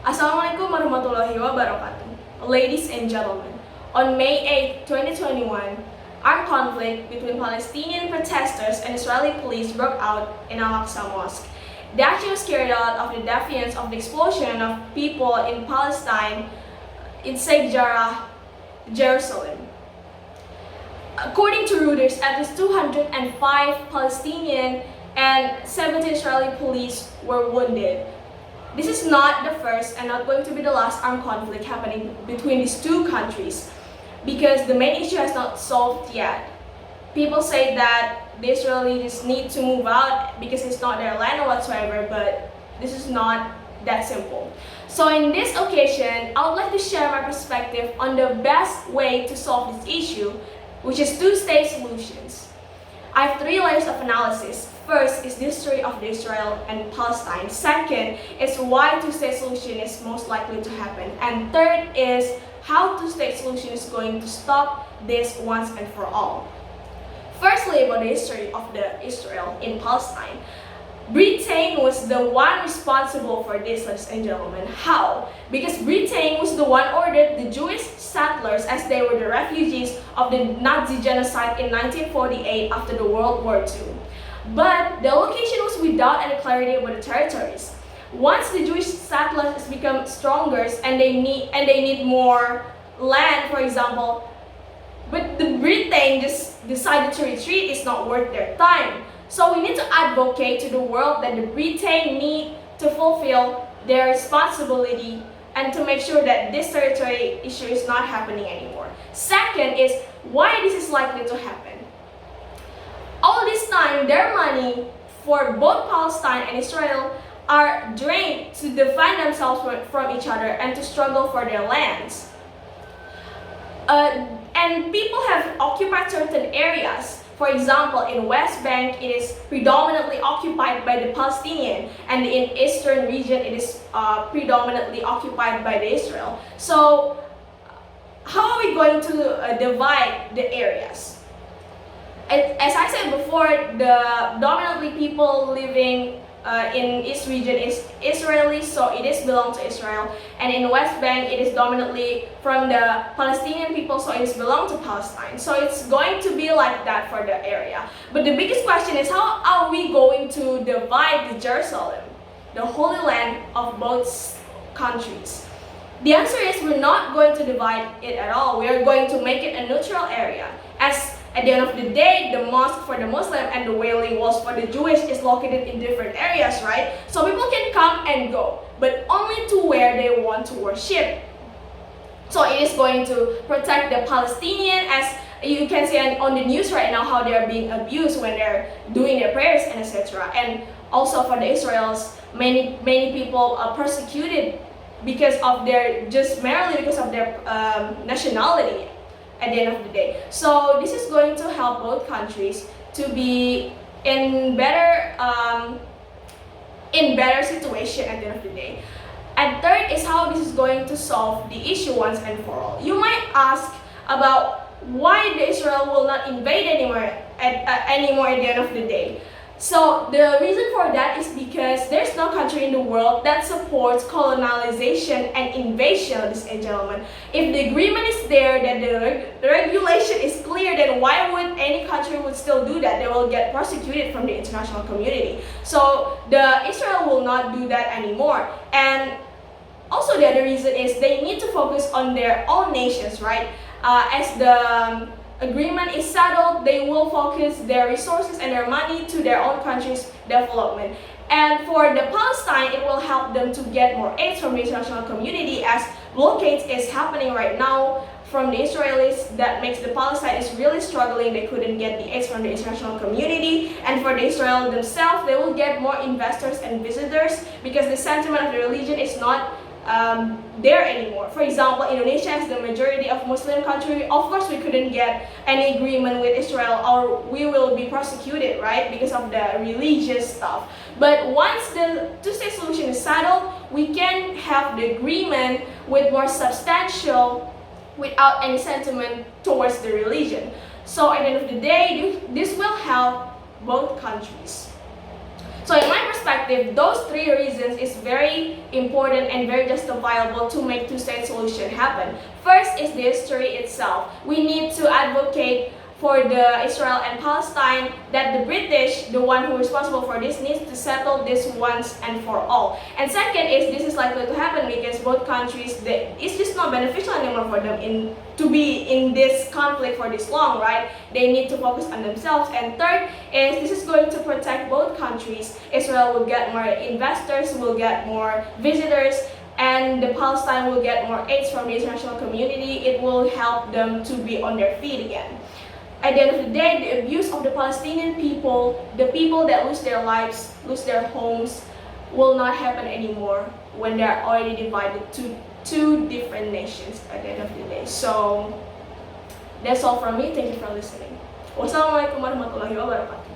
Assalamualaikum warahmatullahi wabarakatuh. Ladies and gentlemen, on May 8, 2021, armed conflict between Palestinian protesters and Israeli police broke out in Al-Aqsa Mosque. The action was carried out of the defiance of the expulsion of people in Palestine in Sheikh Jarrah, Jerusalem. According to Reuters, at least 205 Palestinian and 17 Israeli police were wounded. This is not the first and not going to be the last armed conflict happening between these two countries, because the main issue has not solved yet. People say that the Israelis need to move out because it's not their land or whatsoever, but this is not that simple. So in this occasion, I would like to share my perspective on the best way to solve this issue, which is two-state solutions. I have three layers of analysis. First is the history of Israel and Palestine. Second is why two-state solution is most likely to happen. And third is how two-state solution is going to stop this once and for all. Firstly, about the history of Israel in Palestine. Britain was the one responsible for this, ladies and gentlemen. How? Because Britain was the one ordered the Jewish settlers, as they were the refugees of the Nazi genocide in 1948 after the World War II. But the location was without any clarity about the territories. Once the Jewish settlers become stronger and they need more land, for example, but the Britain just decided to retreat, it's not worth their time. So we need to advocate to the world that the Britain need to fulfill their responsibility and to make sure that this territory issue is not happening anymore. Second is why this is likely to happen. All this time, their money for both Palestine and Israel are drained to defend themselves from each other and to struggle for their lands. And people have occupied certain areas. For example, in West Bank, it is predominantly occupied by the Palestinian, and in Eastern region, it is predominantly occupied by the Israel. So, how are we going to divide the areas? As I said before, the dominantly people living in East region is Israeli, so it is belong to Israel, and in West Bank it is dominantly from the Palestinian people, so it is belong to Palestine. So it's going to be like that for the area. But the biggest question is, how are we going to divide the Jerusalem, the Holy Land of both countries? The answer is we're not going to divide it at all. We are going to make it a neutral area, as at the end of the day, the mosque for the Muslim and the Wailing Walls for the Jewish is located in different areas, right? So people can come and go, but only to where they want to worship. So it is going to protect the Palestinian, as you can see on the news right now how they are being abused when they're doing their prayers and etc. And also for the Israelis, many people are persecuted because of merely because of their nationality at the end of the day. So this is going to help both countries to be in better situation at the end of the day. And third is how this is going to solve the issue once and for all. You might ask about why the Israel will not invade anymore at the end of the day. So the reason for that is because there's no country in the world that supports colonization and invasion, ladies and gentlemen. If the agreement is there, that the regulation is clear, then why would any country would still do that? They will get prosecuted from the international community. So Israel will not do that anymore. And also the other reason is they need to focus on their own nations, right? As the agreement is settled, they will focus their resources and their money to their own country's development. And for the Palestine, it will help them to get more aid from the international community, as blockades is happening right now from the Israelis that makes the Palestine is really struggling. They couldn't get the aid from the international community. And for the Israel themselves, they will get more investors and visitors because the sentiment of the religion is not there anymore. For example, Indonesia is the majority of Muslim country. Of course, we couldn't get any agreement with Israel, or we will be prosecuted, right, because of the religious stuff. But once the two-state solution is settled, we can have the agreement with more substantial, without any sentiment towards the religion. So at the end of the day, this will help both countries. So in my perspective, those three reasons is very important and very justifiable to make two-state solution happen. First is the history itself. We need to advocate for the Israel and Palestine, that the British, the one who is responsible for this, needs to settle this once and for all. And second is this is likely to happen because both countries, it's just not beneficial anymore for them to be in this conflict for this long, right? They need to focus on themselves. And third is this is going to protect both countries. Israel will get more investors, will get more visitors, and the Palestine will get more aid from the international community. It will help them to be on their feet again. At the end of the day, the abuse of the Palestinian people, the people that lose their lives, lose their homes, will not happen anymore when they are already divided to two different nations at the end of the day. So, that's all from me. Thank you for listening. Wassalamualaikum warahmatullahi wabarakatuh.